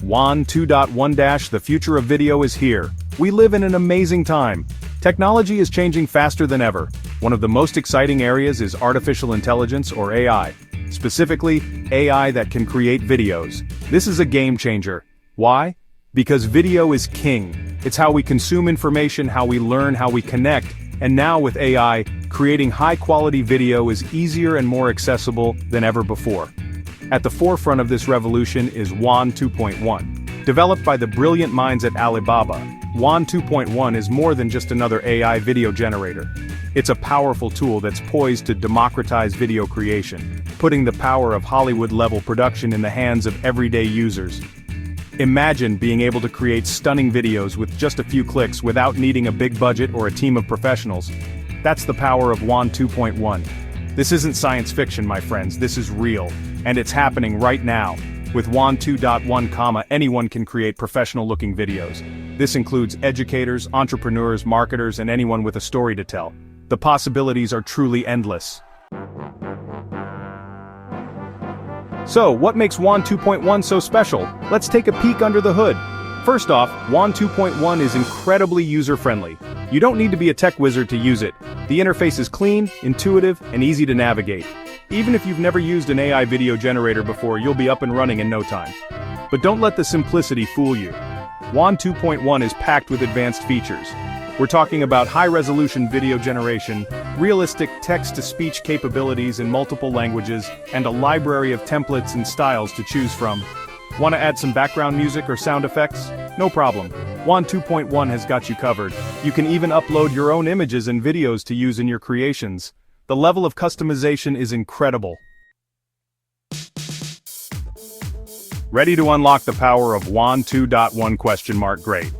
Wan 2.1 the future of video is here. We live in an amazing time. Technology is changing faster than ever. One of the most exciting areas is artificial intelligence or AI. Specifically, AI that can create videos. This is a game changer. Why? Because video is king. It's how we consume information, how we learn, how we connect, and now with AI, creating high-quality video is easier and more accessible than ever before. At the forefront of this revolution is Wan 2.1. Developed by the brilliant minds at Alibaba, Wan 2.1 is more than just another AI video generator. It's a powerful tool that's poised to democratize video creation, putting the power of Hollywood-level production in the hands of everyday users. Imagine being able to create stunning videos with just a few clicks without needing a big budget or a team of professionals. That's the power of Wan 2.1. This isn't science fiction, my friends, this is real. And it's happening right now. With Wan 2.1, anyone can create professional-looking videos. This includes educators, entrepreneurs, marketers, and anyone with a story to tell. The possibilities are truly endless. So, what makes Wan 2.1 so special? Let's take a peek under the hood. First off, Wan 2.1 is incredibly user-friendly. You don't need to be a tech wizard to use it. The interface is clean, intuitive, and easy to navigate. Even if you've never used an AI video generator before, you'll be up and running in no time. But don't let the simplicity fool you. Wan 2.1 is packed with advanced features. We're talking about high-resolution video generation, realistic text-to-speech capabilities in multiple languages, and a library of templates and styles to choose from. Want to add some background music or sound effects? No problem. Wan 2.1 has got you covered. You can even upload your own images and videos to use in your creations. The level of customization is incredible. Ready to unlock the power of Wan 2.1? Great.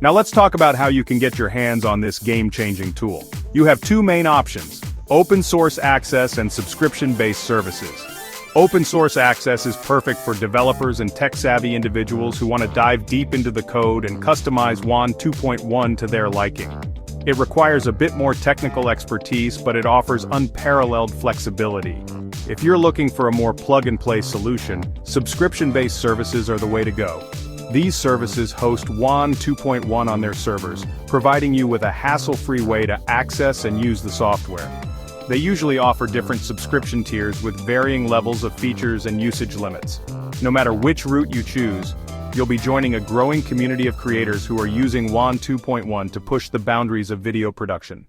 Now let's talk about how you can get your hands on this game-changing tool. You have two main options: open source access and subscription-based services. Open source access is perfect for developers and tech-savvy individuals who want to dive deep into the code and customize Wan 2.1 to their liking. It requires a bit more technical expertise, but it offers unparalleled flexibility. If you're looking for a more plug-and-play solution, subscription-based services are the way to go. These services host Wan 2.1 on their servers, providing you with a hassle-free way to access and use the software. They usually offer different subscription tiers with varying levels of features and usage limits. No matter which route you choose, you'll be joining a growing community of creators who are using Wan 2.1 to push the boundaries of video production.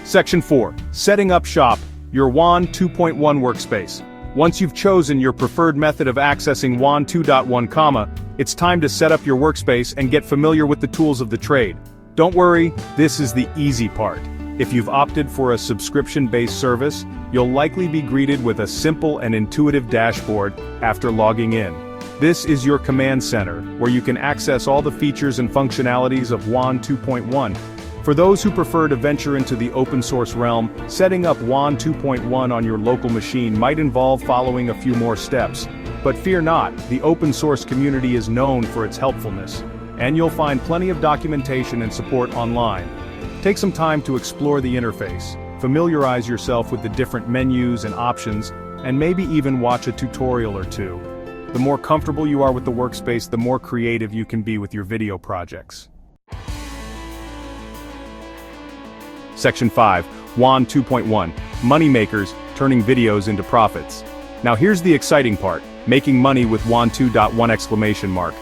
Section 4. Setting up shop, your Wan 2.1 workspace. Once you've chosen your preferred method of accessing Wan 2.1, it's time to set up your workspace and get familiar with the tools of the trade. Don't worry, this is the easy part. If you've opted for a subscription-based service, you'll likely be greeted with a simple and intuitive dashboard after logging in. This is your command center, where you can access all the features and functionalities of Wan 2.1. For those who prefer to venture into the open-source realm, setting up Wan 2.1 on your local machine might involve following a few more steps. But fear not, the open-source community is known for its helpfulness, and you'll find plenty of documentation and support online. Take some time to explore the interface, familiarize yourself with the different menus and options, and maybe even watch a tutorial or two. The more comfortable you are with the workspace, the more creative you can be with your video projects. Section 5. Wan 2.1. Moneymakers, turning videos into profits. Now here's the exciting part, making money with Wan 2.1!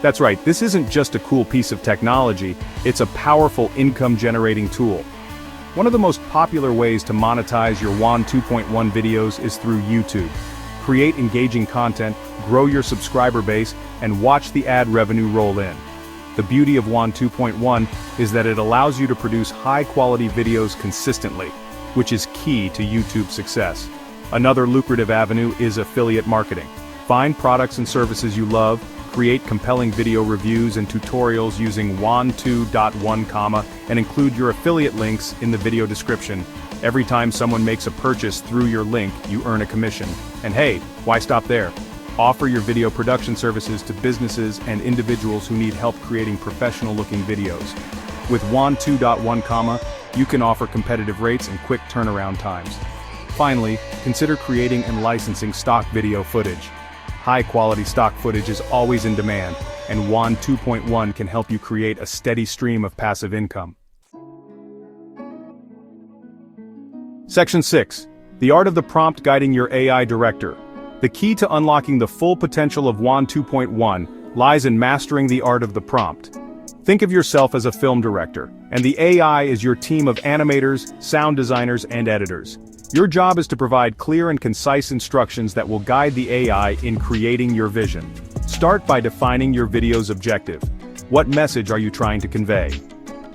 That's right, this isn't just a cool piece of technology, it's a powerful income-generating tool. One of the most popular ways to monetize your Wan 2.1 videos is through YouTube. Create engaging content, grow your subscriber base, and watch the ad revenue roll in. The beauty of Wan 2.1 is that it allows you to produce high-quality videos consistently, which is key to YouTube's success. Another lucrative avenue is affiliate marketing. Find products and services you love, create compelling video reviews and tutorials using Wan 2.1, and include your affiliate links in the video description. Every time someone makes a purchase through your link, you earn a commission. And hey, why stop there? Offer your video production services to businesses and individuals who need help creating professional-looking videos. With Wan 2.1, you can offer competitive rates and quick turnaround times. Finally, consider creating and licensing stock video footage. High-quality stock footage is always in demand, and Wan 2.1 can help you create a steady stream of passive income. Section 6. The Art of the Prompt Guiding Your AI Director. The key to unlocking the full potential of Wan 2.1 lies in mastering the art of the prompt. Think of yourself as a film director, and the AI is your team of animators, sound designers, and editors. Your job is to provide clear and concise instructions that will guide the AI in creating your vision. Start by defining your video's objective. What message are you trying to convey?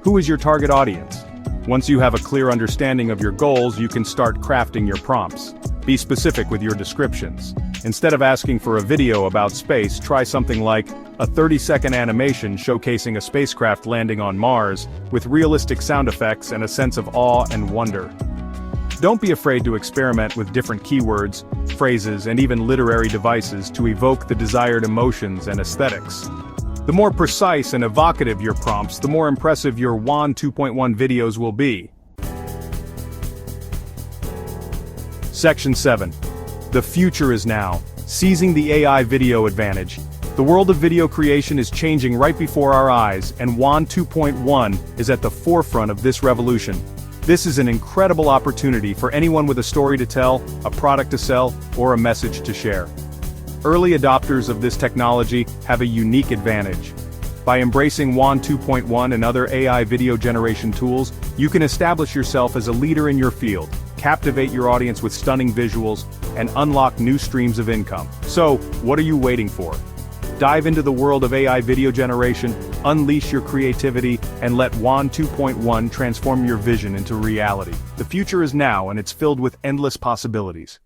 Who is your target audience? Once you have a clear understanding of your goals, you can start crafting your prompts. Be specific with your descriptions. Instead of asking for a video about space, try something like a 30-second animation showcasing a spacecraft landing on Mars, with realistic sound effects and a sense of awe and wonder. Don't be afraid to experiment with different keywords, phrases, and even literary devices to evoke the desired emotions and aesthetics. The more precise and evocative your prompts, the more impressive your Wan 2.1 videos will be. Section 7. The future is now. Seizing the AI video advantage. The world of video creation is changing right before our eyes, and Wan 2.1 is at the forefront of this revolution. This is an incredible opportunity for anyone with a story to tell, a product to sell, or a message to share. Early adopters of this technology have a unique advantage. By embracing Wan 2.1 and other AI video generation tools, you can establish yourself as a leader in your field, captivate your audience with stunning visuals, and unlock new streams of income. So, what are you waiting for? Dive into the world of AI video generation, unleash your creativity, and let Wan 2.1 transform your vision into reality. The future is now, and it's filled with endless possibilities.